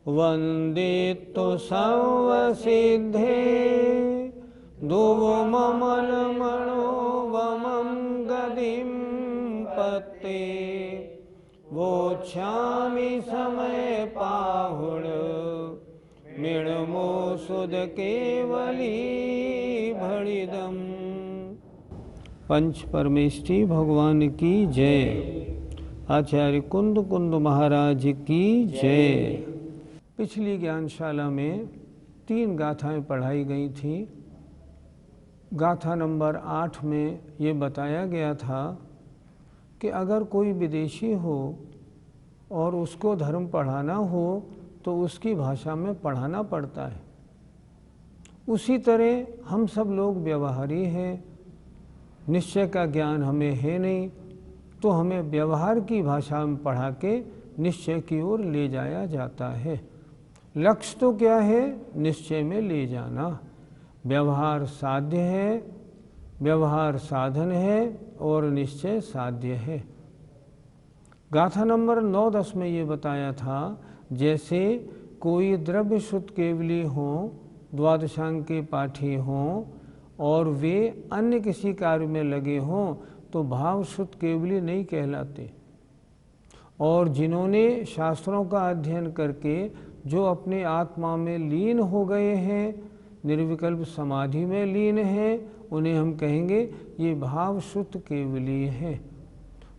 वंदितो सर्वसिद्धे दुवममलमणोवमं गतिं पत्ते वोच्छामि समय पाहुण मिणमो सुध केवली भणिदम। पंच परमेष्ठी भगवान की जय। आचार्य कुंद कुंद महाराज की जय। पिछली ज्ञानशाला में 3 गाथाएं पढ़ाई गई थी। गाथा नंबर 8 में ये बताया गया था कि अगर कोई विदेशी हो और उसको धर्म पढ़ाना हो तो उसकी भाषा में पढ़ाना पड़ता है। उसी तरह हम सब लोग व्यवहारी हैं, निश्चय का ज्ञान हमें है नहीं, तो हमें व्यवहार की भाषा में पढ़ा के निश्चय की ओर ले जाया जाता है। लक्ष्य तो क्या है? निश्चय में ले जाना। व्यवहार साध्य है, व्यवहार साधन है और निश्चय साध्य है। गाथा नंबर 9-10 में ये बताया था, जैसे कोई द्रव्य शुद्ध केवली हों, द्वादशांग के पाठी हों और वे अन्य किसी कार्य में लगे हों तो भाव शुद्ध केवली नहीं कहलाते। और जिन्होंने शास्त्रों का अध्ययन करके जो अपने आत्मा में लीन हो गए हैं, निर्विकल्प समाधि में लीन हैं, उन्हें हम कहेंगे ये भाव शुद्ध केवली है।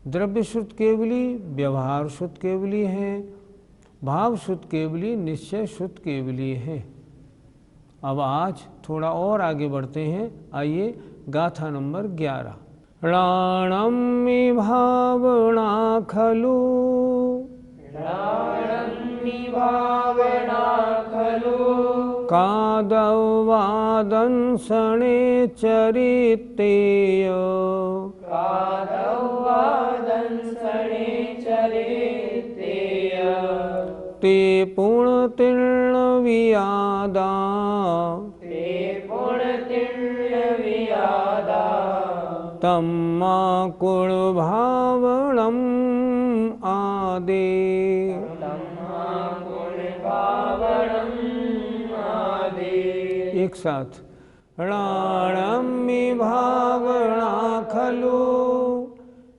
द्रव्य शुद्ध केवली, व्यवहार शुद्ध केवली हैं, भाव शुद्ध केवली, निश्चय शुद्ध केवली है। अब आज थोड़ा और आगे बढ़ते हैं। आइए गाथा नंबर 11। राणम्मि भावना खलु कादवादंसणे चरितेय ते पुण्यतीर्ण वियादा तम्मा कुल भावनम आदे। एक साथ। राणम्मि भावना खलु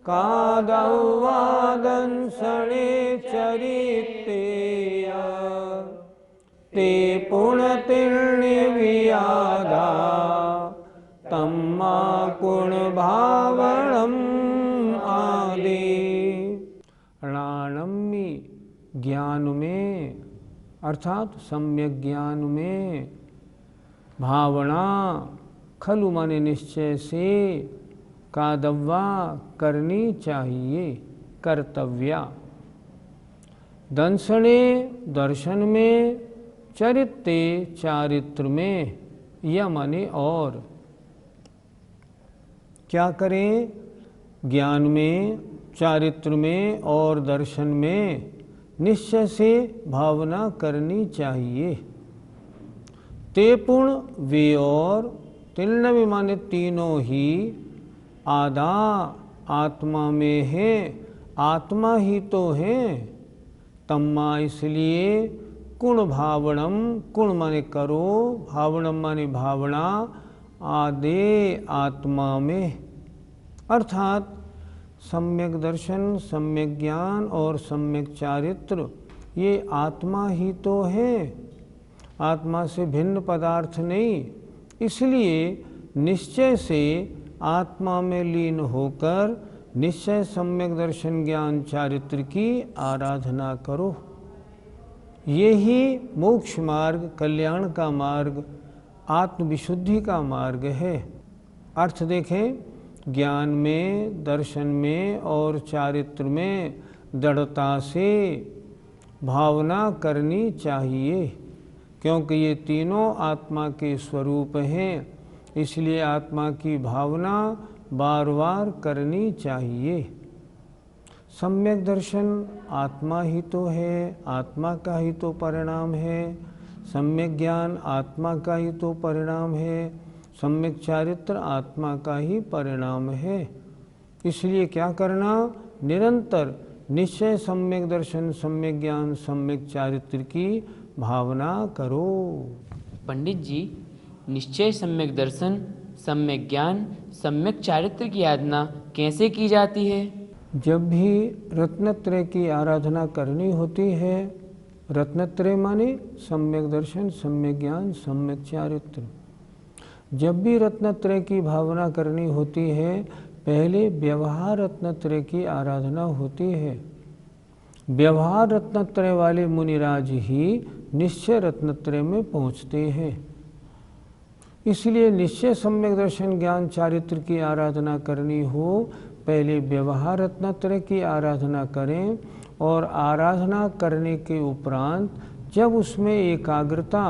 कादवादंसणे चरितेय ते पुण्यतीर्ण वियादा तम्मा कुण भावनम आदि। राणम्मि ज्ञान में अर्थात सम्यक ज्ञान में, भावना खलु माने निश्चय से, कादव्वा करनी चाहिए, कर्तव्या, दंसने दर्शन में, चरित्ते चारित्र में, या माने और। क्या करें? ज्ञान में, चारित्र में और दर्शन में निश्चय से भावना करनी चाहिए। ते पुण वे और, तीर्ण माने तीनों ही, आदा आत्मा में है, आत्मा ही तो है। तम्मा इसलिए, कुण भावनम, कुण माने करो, भावनम माने भावना, आदे आत्मा में, अर्थात सम्यक दर्शन, सम्यक ज्ञान और सम्यक चारित्र ये आत्मा ही तो है, आत्मा से भिन्न पदार्थ नहीं। इसलिए निश्चय से आत्मा में लीन होकर निश्चय सम्यक दर्शन ज्ञान चारित्र की आराधना करो। यही मोक्ष मार्ग, कल्याण का मार्ग, आत्मविशुद्धि का मार्ग है। अर्थ देखें, ज्ञान में, दर्शन में और चारित्र में दृढ़ता से भावना करनी चाहिए, क्योंकि ये तीनों आत्मा के स्वरूप हैं। इसलिए आत्मा की भावना बार बार करनी चाहिए। सम्यक दर्शन आत्मा ही तो है, आत्मा का ही तो परिणाम है। सम्यक ज्ञान आत्मा का ही तो परिणाम है। सम्यक चारित्र आत्मा का ही परिणाम है। इसलिए क्या करना? निरंतर निश्चय, सम्यक दर्शन, सम्यक ज्ञान, सम्यक चारित्र की भावना करो। पंडित जी, निश्चय, सम्यक दर्शन, सम्यक ज्ञान, सम्यक चारित्र की आराधना कैसे की जाती है? जब भी रत्नत्रय की आराधना करनी होती है, रत्नत्रय माने सम्यक दर्शन, सम्यक ज्ञान, सम्यक चारित्र, जब भी रत्नत्रय की भावना करनी होती है, पहले व्यवहार रत्नत्रय की आराधना होती है। व्यवहार रत्नत्रय वाले मुनिराज ही निश्चय रत्नत्रय में पहुँचते हैं। इसलिए निश्चय, सम्यक दर्शन, ज्ञान, चारित्र की आराधना करनी हो, पहले व्यवहार रत्नत्रय की आराधना करें और आराधना करने के उपरांत जब उसमें एकाग्रता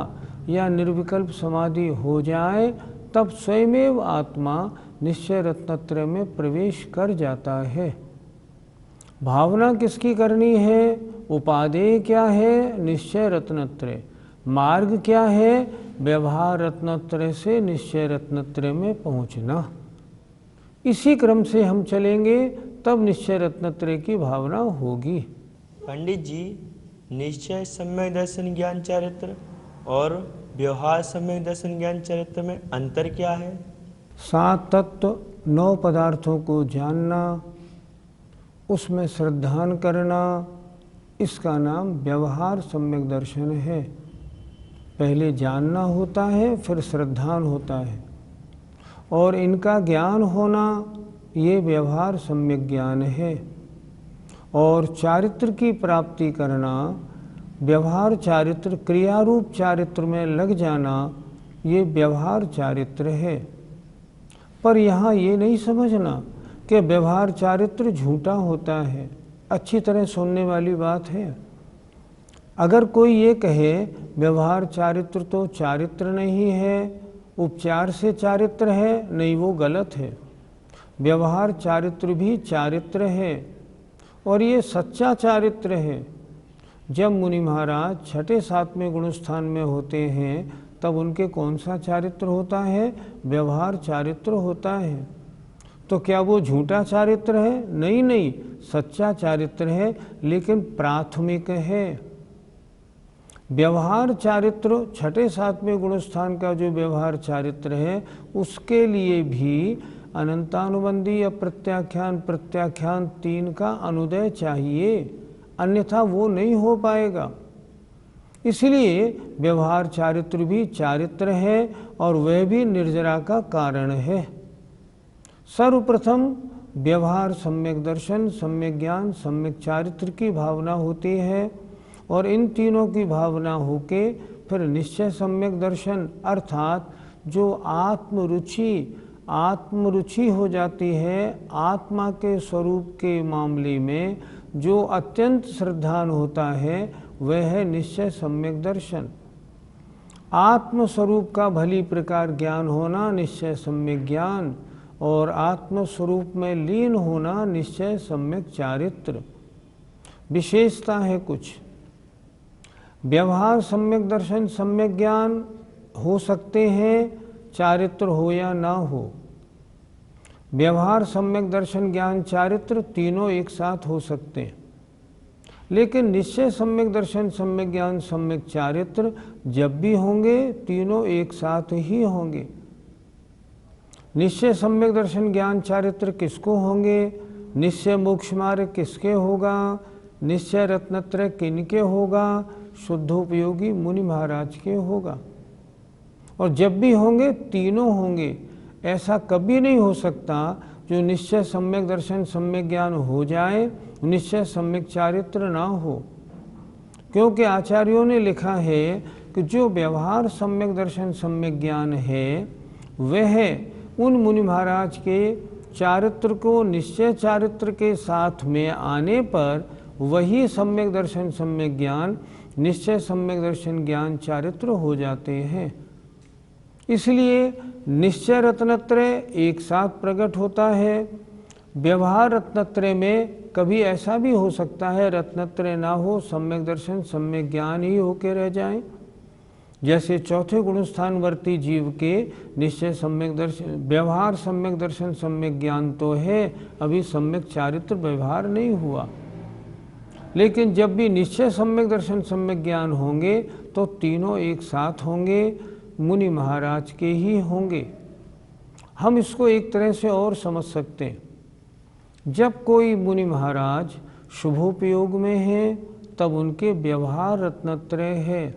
या निर्विकल्प समाधि हो जाए, तब स्वयमेव आत्मा निश्चय रत्नत्रय में प्रवेश कर जाता है। भावना किसकी करनी है? उपादेय क्या है? निश्चय रत्नत्रय। मार्ग क्या है? व्यवहार रत्नत्रय से निश्चय रत्नत्रय में पहुंचना। इसी क्रम से हम चलेंगे, तब निश्चय रत्नत्रय की भावना होगी। पंडित जी, निश्चय, सम्यक दर्शन, ज्ञान, चारित्र और व्यवहार सम्यक दर्शन, ज्ञान, चारित्र में अंतर क्या है? 7 तत्व, 9 पदार्थों को जानना, उसमें श्रद्धान करना, इसका नाम व्यवहार सम्यक दर्शन है। पहले जानना होता है, फिर श्रद्धान होता है, और इनका ज्ञान होना ये व्यवहार सम्यक ज्ञान है। और चारित्र की प्राप्ति करना, व्यवहार चारित्र, क्रियारूप चारित्र में लग जाना, ये व्यवहार चारित्र है। पर यहाँ ये नहीं समझना कि व्यवहार चारित्र झूठा होता है। अच्छी तरह सुनने वाली बात है। अगर कोई ये कहे व्यवहार चारित्र तो चारित्र नहीं है, उपचार से चारित्र है, नहीं, वो गलत है। व्यवहार चारित्र भी चारित्र है, और ये सच्चा चारित्र है। जब मुनि महाराज 6ठे 7वें गुणस्थान में होते हैं, तब उनके कौन सा चारित्र होता है? व्यवहार चारित्र होता है। तो क्या वो झूठा चारित्र है? नहीं नहीं, सच्चा चारित्र है, लेकिन प्राथमिक है। व्यवहार चारित्र 6ठे 7वें गुणस्थान का जो व्यवहार चारित्र है, उसके लिए भी अनंतानुबंधी या प्रत्याख्यान, प्रत्याख्यान 3 का अनुदय चाहिए, अन्यथा वो नहीं हो पाएगा। इसलिए व्यवहार चारित्र भी चारित्र है, और वह भी निर्जरा का कारण है। सर्वप्रथम व्यवहार सम्यक दर्शन, सम्यक ज्ञान, सम्यक चारित्र की भावना होती है, और इन तीनों की भावना होके फिर निश्चय सम्यक दर्शन, अर्थात जो आत्मरुचि हो जाती है, आत्मा के स्वरूप के मामले में जो अत्यंत श्रद्धान होता है, वह है निश्चय सम्यक दर्शन। आत्मस्वरूप का भली प्रकार ज्ञान होना निश्चय सम्यक ज्ञान, और आत्मस्वरूप में लीन होना निश्चय सम्यक चारित्र। विशेषता है कुछ। व्यवहार सम्यक दर्शन, सम्यक ज्ञान हो सकते हैं, चारित्र हो या ना हो। व्यवहार सम्यक दर्शन, ज्ञान, चारित्र तीनों एक साथ हो सकते हैं, लेकिन निश्चय सम्यक दर्शन, सम्यक ज्ञान, सम्यक चारित्र जब भी होंगे, तीनों एक साथ ही होंगे। निश्चय सम्यक दर्शन, ज्ञान, चारित्र किसको होंगे? निश्चय मोक्ष मार्ग किसके होगा? निश्चय रत्नत्रय किनके होगा? शुद्धोपयोगी मुनि महाराज के होगा। और जब भी होंगे, तीनों होंगे। ऐसा कभी नहीं हो सकता जो निश्चय सम्यक दर्शन, सम्यक ज्ञान हो जाए, निश्चय सम्यक चारित्र ना हो। क्योंकि आचार्यों ने लिखा है कि जो व्यवहार सम्यक दर्शन, सम्यक ज्ञान है, वह उन मुनि महाराज के चारित्र को निश्चय चारित्र के साथ में आने पर वही सम्यक दर्शन, सम्यक ज्ञान, निश्चय सम्यक दर्शन, ज्ञान, चारित्र हो जाते हैं। इसलिए निश्चय रत्नत्रय एक साथ प्रकट होता है। व्यवहार रत्नत्रय में कभी ऐसा भी हो सकता है रत्नत्रय ना हो, सम्यक दर्शन, सम्यक ज्ञान ही होके रह जाएं। जैसे चौथे गुणस्थानवर्ती जीव के निश्चय सम्यक दर्शन, व्यवहार सम्यक दर्शन, सम्यक ज्ञान तो है, अभी सम्यक चारित्र व्यवहार नहीं हुआ। लेकिन जब भी निश्चय सम्यक दर्शन, सम्यक ज्ञान होंगे, तो तीनों एक साथ होंगे, मुनि महाराज के ही होंगे। हम इसको एक तरह से और समझ सकते हैं, जब कोई मुनि महाराज शुभोपयोग में है तब उनके व्यवहार रत्नत्रय है,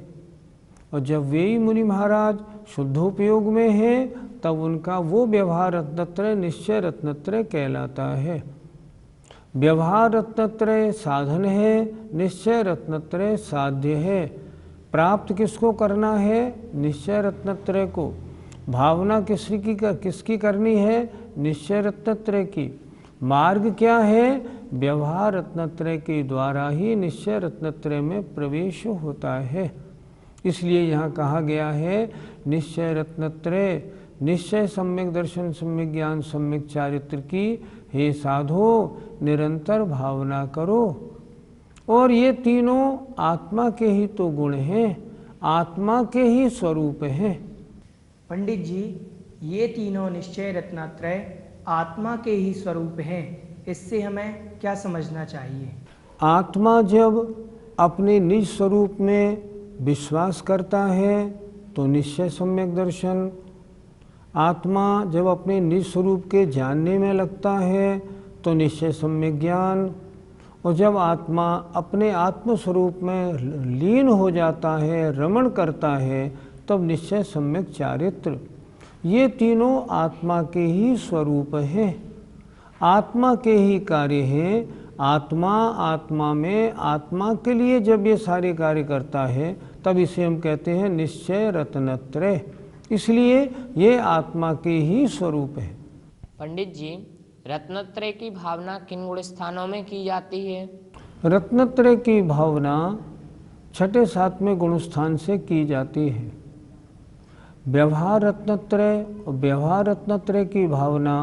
और जब वे ही मुनि महाराज शुद्धोपयोग में है तब उनका वो व्यवहार रत्नत्रय निश्चय रत्नत्रय कहलाता है। व्यवहार रत्नत्रय साधन है, निश्चय रत्नत्रय साध्य है। प्राप्त किसको करना है? निश्चय रत्नत्रय को। भावना किसकी करनी है? निश्चय रत्नत्रय की। मार्ग क्या है? व्यवहार रत्नत्रय के द्वारा ही निश्चय रत्नत्रय में प्रवेश होता है। इसलिए यहाँ कहा गया है निश्चय रत्नत्रय, निश्चय सम्यक दर्शन, सम्यक ज्ञान, सम्यक चारित्र की हे साधो निरंतर भावना करो। और ये तीनों आत्मा के ही तो गुण हैं, आत्मा के ही स्वरूप हैं। पंडित जी, ये तीनों निश्चय रत्नत्रय आत्मा के ही स्वरूप हैं, इससे हमें क्या समझना चाहिए? आत्मा जब अपने निज स्वरूप में विश्वास करता है तो निश्चय सम्यक दर्शन, आत्मा जब अपने निज स्वरूप के जानने में लगता है तो निश्चय सम्यक ज्ञान, और जब आत्मा अपने आत्म स्वरूप में लीन हो जाता है, रमण करता है, तब निश्चय सम्यक चारित्र। ये तीनों आत्मा के ही स्वरूप हैं, आत्मा के ही कार्य हैं। आत्मा में आत्मा के लिए जब ये सारे कार्य करता है तब इसे हम कहते हैं निश्चय रत्नत्रय। इसलिए ये आत्मा के ही स्वरूप है। पंडित जी, रत्नत्रय की भावना किन गुण स्थानों में की जाती है? रत्नत्रय की भावना छठे सातवें गुण स्थान से की जाती है। व्यवहार रत्नत्रय और व्यवहार रत्नत्रय की भावना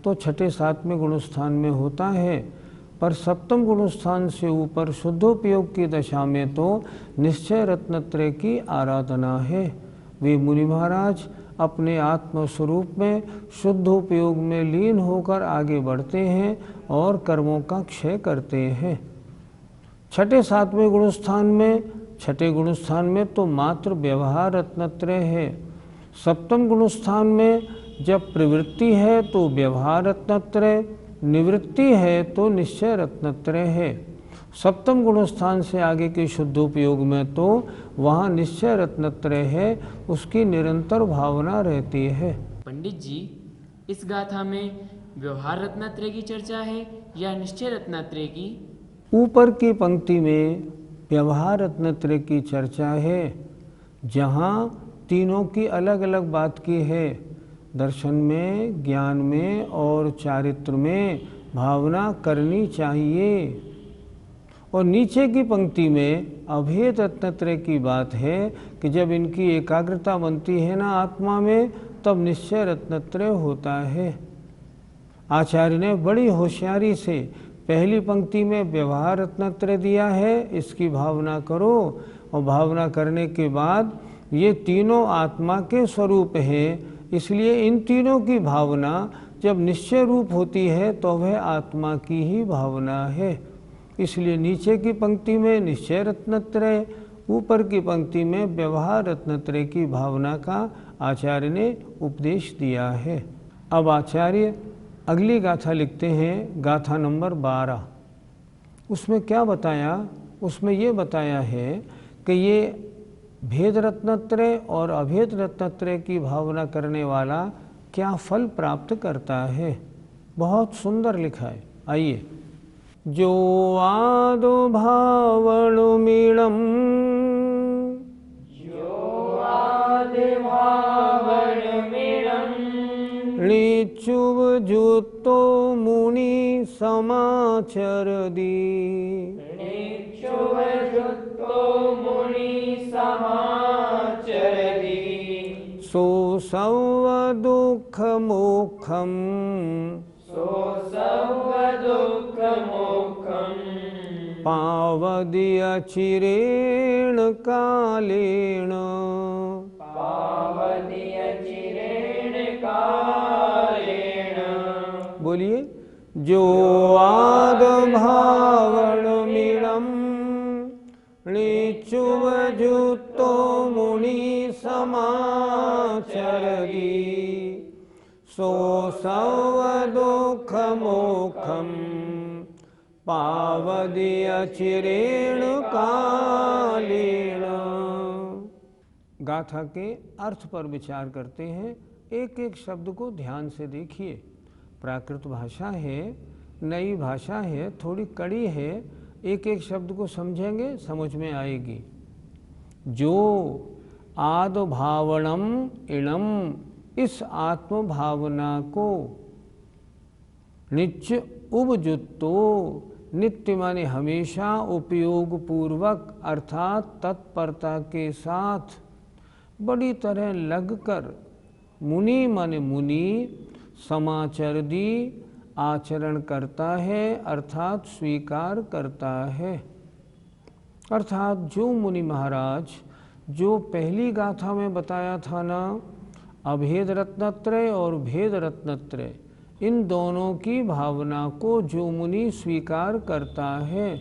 तो छठे सातवें गुण स्थान में होता है, पर सप्तम गुण स्थान से ऊपर शुद्धोपयोग की दशा में तो निश्चय रत्नत्रय की आराधना है। वे मुनि महाराज अपने आत्म स्वरूप में शुद्धोपयोग में लीन होकर आगे बढ़ते हैं और कर्मों का क्षय करते हैं। छठे सातवें गुण स्थान में, छठे गुण स्थान में तो मात्र व्यवहार रत्नत्रय है। सप्तम गुण स्थान में जब प्रवृत्ति है तो व्यवहार रत्नत्रय, निवृत्ति है तो निश्चय रत्नत्रय है। सप्तम गुण स्थान से आगे के शुद्धोपयोग में तो वहाँ निश्चय रत्नत्रय है, उसकी निरंतर भावना रहती है। पंडित जी, इस गाथा में व्यवहार रत्नत्रय की चर्चा है या निश्चय रत्नत्रय की? ऊपर की पंक्ति में व्यवहार रत्नत्रय की चर्चा है, जहाँ तीनों की अलग अलग बात की है। दर्शन में, ज्ञान में और चारित्र में भावना करनी चाहिए। और नीचे की पंक्ति में अभेद रत्नत्रय की बात है कि जब इनकी एकाग्रता बनती है ना आत्मा में, तब निश्चय रत्नत्रय होता है। आचार्य ने बड़ी होशियारी से पहली पंक्ति में व्यवहार रत्नत्रय दिया है, इसकी भावना करो, और भावना करने के बाद ये तीनों आत्मा के स्वरूप हैं। इसलिए इन तीनों की भावना जब निश्चय रूप होती है तो वह आत्मा की ही भावना है। इसलिए नीचे की पंक्ति में निश्चय रत्नत्रय, ऊपर की पंक्ति में व्यवहार रत्नत्रय की भावना का आचार्य ने उपदेश दिया है। अब आचार्य अगली गाथा लिखते हैं, गाथा नंबर 12। उसमें क्या बताया? उसमें ये बताया है कि ये भेद रत्नत्रय और अभेद रत्नत्रय की भावना करने वाला क्या फल प्राप्त करता है। बहुत सुंदर लिखा है। आइए। जो आदो भावणुमीणम, ऋचुव जुतो मुनि समाचरदी, सो सव दुख मोक्षम, पावदीय चिरेण कालेन, बोलिए। जो आद भावण मीणम ऋचुव जुतो सो सव दुख मोखम पावदी अचिरेण कालेण। गाथा के अर्थ पर विचार करते हैं। एक एक शब्द को ध्यान से देखिए। प्राकृत भाषा है, नई भाषा है, थोड़ी कड़ी है। एक एक शब्द को समझेंगे, समझ में आएगी। जो आद भावनम इणम, इस आत्म भावना को नित्य उपजुत्तो, नित्य माने हमेशा, उपयोग पूर्वक अर्थात तत्परता के साथ बड़ी तरह लगकर, मुनि माने मुनि, समाचर दी, आचरण करता है अर्थात स्वीकार करता है। अर्थात जो मुनि महाराज जो पहली गाथा में बताया था ना, अभेद रत्नत्रय और भेद रत्नत्रय, इन दोनों की भावना को जो मुनि स्वीकार करता है,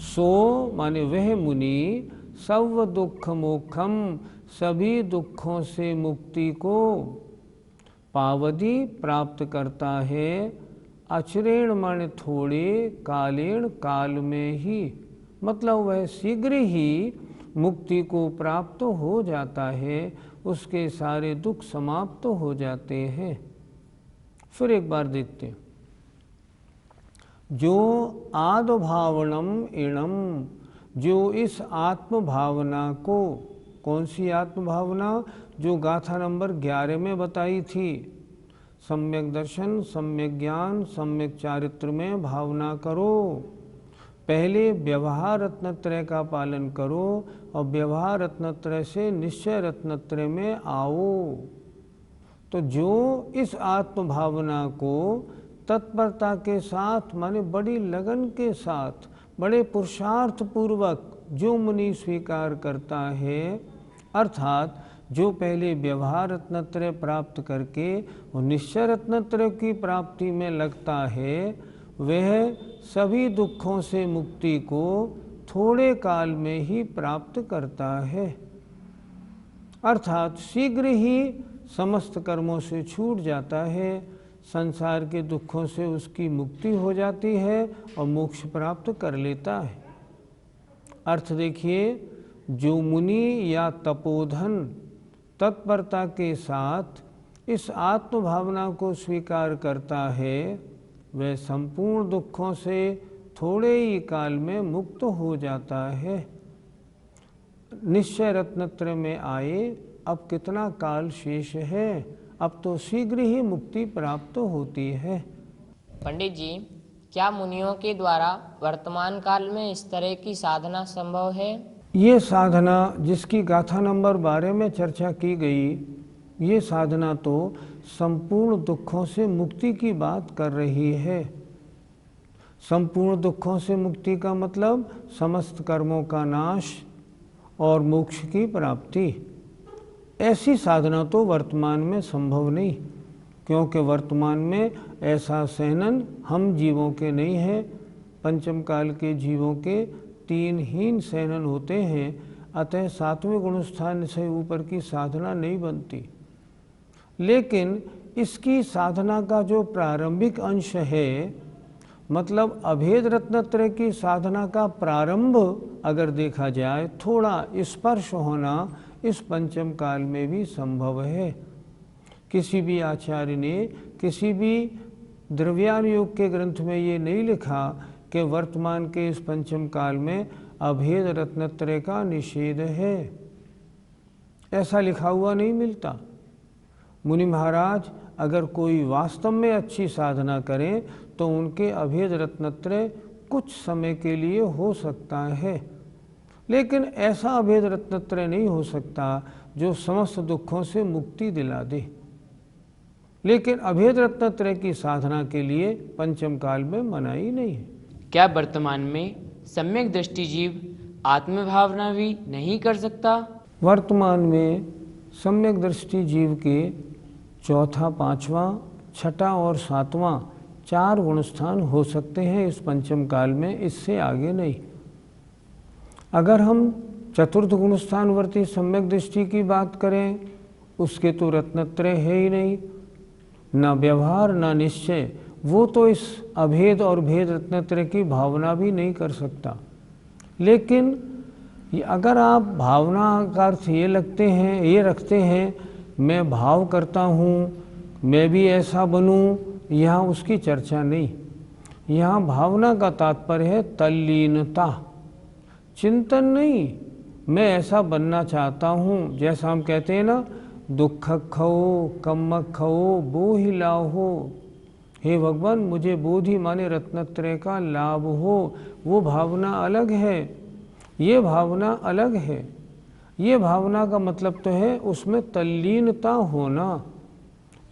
सो माने वह मुनि सर्व दुख मोक्षम, सभी दुखों से मुक्ति को पावदी प्राप्त करता है। अचरेण माने थोड़े, कालेण काल में ही, मतलब वह शीघ्र ही मुक्ति को प्राप्त हो जाता है, उसके सारे दुख समाप्त हो जाते हैं। फिर एक बार देखते हैं। जो आद भावनम इणम, जो इस आत्म भावना को, कौन सी आत्म भावना? जो गाथा नंबर 11 में बताई थी। सम्यक दर्शन, सम्यक ज्ञान, सम्यक चारित्र में भावना करो। पहले व्यवहार रत्नत्रय का पालन करो और व्यवहार रत्नत्रय से निश्चय रत्नत्रय में आओ। तो जो इस आत्म भावना को तत्परता के साथ माने बड़ी लगन के साथ, बड़े पुरुषार्थ पूर्वक जो मुनि स्वीकार करता है, अर्थात जो पहले व्यवहार रत्नत्रय प्राप्त करके और निश्चय रत्नत्रय की प्राप्ति में लगता है, वह सभी दुखों से मुक्ति को थोड़े काल में ही प्राप्त करता है। अर्थात शीघ्र ही समस्त कर्मों से छूट जाता है, संसार के दुखों से उसकी मुक्ति हो जाती है और मोक्ष प्राप्त कर लेता है। अर्थ देखिए, जो मुनि या तपोधन तत्परता के साथ इस आत्म भावना को स्वीकार करता है, वह संपूर्ण दुखों से थोड़े ही काल में मुक्त हो जाता है। निश्चय रत्नत्रय में आए, अब कितना काल शेष है? अब तो शीघ्र ही मुक्ति प्राप्त होती है। पंडित जी, क्या मुनियों के द्वारा वर्तमान काल में इस तरह की साधना संभव है? ये साधना जिसकी गाथा नंबर 12 में चर्चा की गई, ये साधना तो संपूर्ण दुखों से मुक्ति की बात कर रही है। संपूर्ण दुखों से मुक्ति का मतलब समस्त कर्मों का नाश और मोक्ष की प्राप्ति। ऐसी साधना तो वर्तमान में संभव नहीं, क्योंकि वर्तमान में ऐसा सहनन हम जीवों के नहीं है। पंचम काल के जीवों के 3 हीन सहनन होते हैं, अतः 7वें गुणस्थान से ऊपर की साधना नहीं बनती। लेकिन इसकी साधना का जो प्रारंभिक अंश है, मतलब अभेद रत्नत्रय की साधना का प्रारंभ अगर देखा जाए, थोड़ा स्पर्श होना इस पंचम काल में भी संभव है। किसी भी आचार्य ने किसी भी द्रव्यान योग के ग्रंथ में ये नहीं लिखा कि वर्तमान के इस पंचम काल में अभेद रत्नत्रय का निषेध है, ऐसा लिखा हुआ नहीं मिलता। मुनि महाराज अगर कोई वास्तव में अच्छी साधना करें तो उनके अभेद रत्नत्रय कुछ समय के लिए हो सकता है, लेकिन ऐसा अभेद रत्नत्रय नहीं हो सकता जो समस्त दुखों से मुक्ति दिला दे। लेकिन अभेद रत्नत्रय की साधना के लिए पंचम काल में मनाही नहीं है। क्या वर्तमान में सम्यक दृष्टि जीव आत्मभावना भी नहीं कर सकता? वर्तमान में सम्यक दृष्टि जीव के चौथा, पांचवा, छठा और सातवां 4 गुणस्थान हो सकते हैं इस पंचम काल में, इससे आगे नहीं। अगर हम चतुर्थ गुणस्थानवर्ती सम्यक दृष्टि की बात करें, उसके तो रत्नत्रय है ही नहीं, ना व्यवहार ना निश्चय, वो तो इस अभेद और भेद रत्नत्रय की भावना भी नहीं कर सकता। लेकिन अगर आप भावना का अर्थ ये रखते हैं मैं भाव करता हूँ, मैं भी ऐसा बनूँ, यहाँ उसकी चर्चा नहीं। यहाँ भावना का तात्पर्य है तल्लीनता, चिंतन नहीं। मैं ऐसा बनना चाहता हूँ, जैसा हम कहते हैं ना, दुख खो कम्मक खो बोहि लाहो, हे भगवान मुझे बोधि माने रत्नत्रय का लाभ हो। वो भावना अलग है, ये भावना अलग है। ये भावना का मतलब तो है उसमें तल्लीनता होना।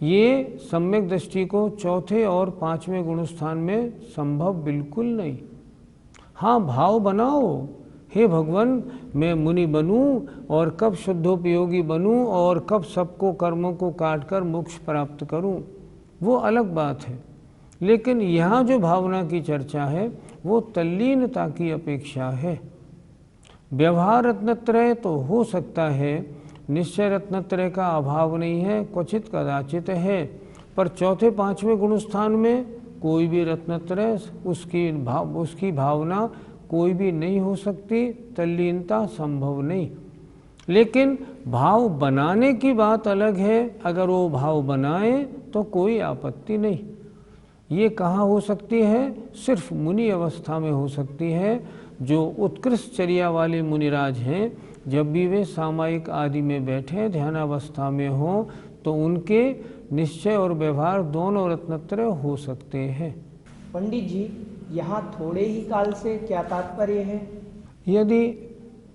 ये सम्यक दृष्टि को चौथे और पांचवें गुणस्थान में संभव बिल्कुल नहीं। हाँ, भाव बनाओ, हे भगवान मैं मुनि बनूं और कब शुद्धोपयोगी बनूं और कब सबको कर्मों को काट कर मोक्ष प्राप्त करूं, वो अलग बात है। लेकिन यहाँ जो भावना की चर्चा है वो तल्लीनता की अपेक्षा है। व्यवहार रत्नत्रय तो हो सकता है, निश्चय रत्नत्रय का अभाव नहीं है, क्वचित कदाचित है, पर चौथे पांचवें गुणस्थान में कोई भी रत्नत्रय उसकी भावना कोई भी नहीं हो सकती, तल्लीनता संभव नहीं। लेकिन भाव बनाने की बात अलग है, अगर वो भाव बनाए तो कोई आपत्ति नहीं। ये कहाँ हो सकती है? सिर्फ मुनि अवस्था में हो सकती है। जो उत्कृष्ट चर्या वाले मुनिराज हैं, जब भी वे सामायिक आदि में बैठे ध्यानावस्था में हो, तो उनके निश्चय और व्यवहार दोनों रत्नत्रय हो सकते हैं। पंडित जी, यहाँ थोड़े ही काल से क्या तात्पर्य है? यदि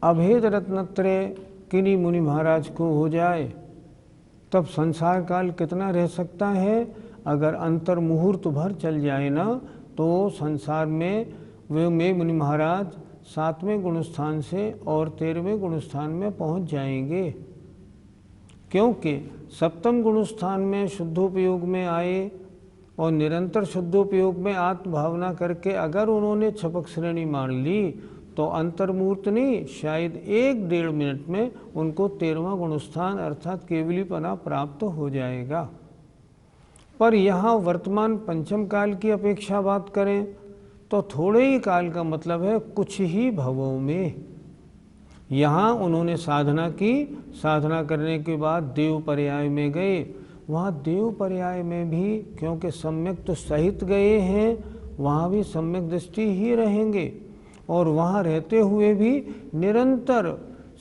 अभेद रत्नत्रय किन्हीं मुनि महाराज को हो जाए, तब संसार काल कितना रह सकता है? अगर अंतर मुहूर्त भर चल जाए ना, तो संसार में वे मुनि महाराज 7वें गुणस्थान से और 13वें गुणस्थान में पहुंच जाएंगे। क्योंकि सप्तम गुणस्थान में शुद्धोपयोग में आए और निरंतर शुद्धोपयोग में आत्मभावना करके अगर उन्होंने छपक श्रेणी मान ली, तो अंतर्मूर्त नहीं, शायद 1-1.5 मिनट में उनको 13वां गुणस्थान अर्थात केवलीपना प्राप्त हो जाएगा। पर यहाँ वर्तमान पंचम काल की अपेक्षा बात करें तो थोड़े ही काल का मतलब है कुछ ही भवों में। यहाँ उन्होंने साधना की, साधना करने के बाद देव पर्याय में गए। वहाँ देव पर्याय में भी क्योंकि सम्यक तो सहित गए हैं, वहाँ भी सम्यक दृष्टि ही रहेंगे और वहाँ रहते हुए भी निरंतर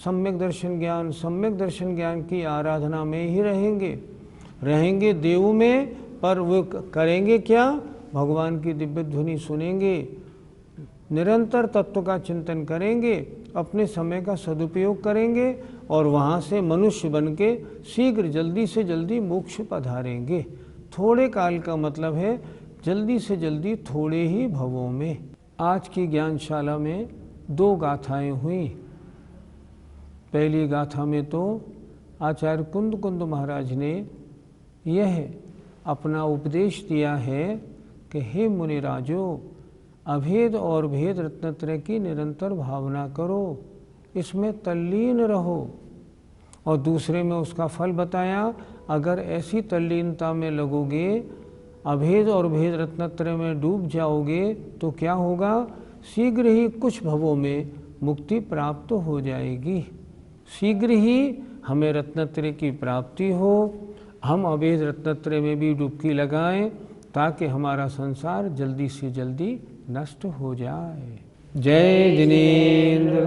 सम्यक दर्शन ज्ञान की आराधना में ही रहेंगे देव में। पर वो करेंगे क्या? भगवान की दिव्य ध्वनि सुनेंगे, निरंतर तत्व का चिंतन करेंगे, अपने समय का सदुपयोग करेंगे और वहाँ से मनुष्य बन के शीघ्र जल्दी से जल्दी मोक्ष पधारेंगे। थोड़े काल का मतलब है जल्दी से जल्दी थोड़े ही भवों में। आज की ज्ञानशाला में 2 गाथाएं हुई। पहली गाथा में तो आचार्य कुंद महाराज ने यह अपना उपदेश दिया है कि हे मुनिराजो, अभेद और भेद रत्नत्रय की निरंतर भावना करो, इसमें तल्लीन रहो। और दूसरे में उसका फल बताया, अगर ऐसी तल्लीनता में लगोगे, अभेद और भेद रत्नत्रय में डूब जाओगे, तो क्या होगा? शीघ्र ही कुछ भवों में मुक्ति प्राप्त हो जाएगी। शीघ्र ही हमें रत्नत्रय की प्राप्ति हो, हम अभेद रत्नत्रय में भी डुबकी लगाएं, ताकि हमारा संसार जल्दी से जल्दी नष्ट हो जाए। जय जिनेंद्र।